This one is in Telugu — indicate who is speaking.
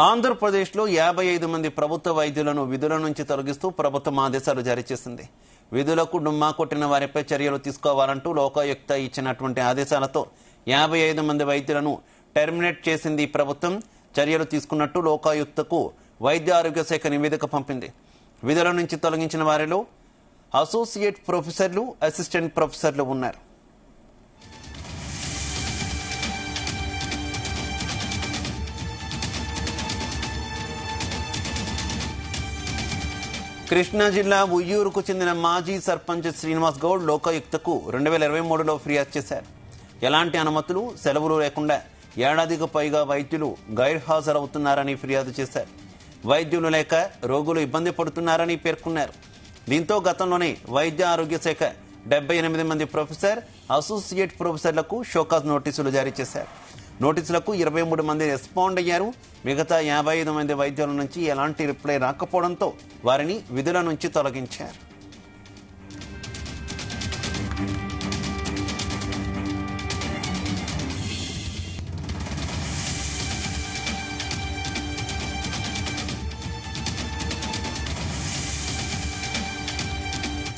Speaker 1: ఆంధ్రప్రదేశ్లో 55 మంది ప్రభుత్వ వైద్యులను విధుల నుంచి తొలగిస్తూ ప్రభుత్వం ఆదేశాలు జారీ చేసింది. విధులకు డుమ్మా కొట్టిన వారిపై చర్యలు తీసుకోవాలంటూ లోకాయుక్త ఇచ్చినటువంటి ఆదేశాలతో 55 మంది వైద్యులను టెర్మినేట్ చేసింది ప్రభుత్వం. చర్యలు తీసుకున్నట్టు లోకాయుక్తకు వైద్య ఆరోగ్య శాఖ నివేదిక పంపింది. విధుల నుంచి తొలగించిన వారిలో అసోసియేట్ ప్రొఫెసర్లు, అసిస్టెంట్ ప్రొఫెసర్లు ఉన్నారు. కృష్ణా జిల్లా ఉయ్యూరుకు చెందిన మాజీ సర్పంచ్ శ్రీనివాస్ గౌడ్ లోకాయుక్తకు 2023లో ఫిర్యాదు చేశారు. ఎలాంటి అనుమతులు, సెలవులు లేకుండా ఏడాదికి పైగా వైద్యులు గైర్హాజరవుతున్నారని ఫిర్యాదు చేశారు. వైద్యులు లేక రోగులు ఇబ్బంది పడుతున్నారని పేర్కొన్నారు. దీంతో గతంలోనే వైద్య ఆరోగ్య శాఖ 78 మంది ప్రొఫెసర్, అసోసియేట్ ప్రొఫెసర్లకు షోకాజ్ నోటీసులు జారీ చేశారు. నోటీసులకు 23 మంది రెస్పాండ్ అయ్యారు. మిగతా 55 మంది వైద్యుల నుంచి ఎలాంటి రిప్లై రాకపోవడంతో వారిని విధుల నుంచి తొలగించారు.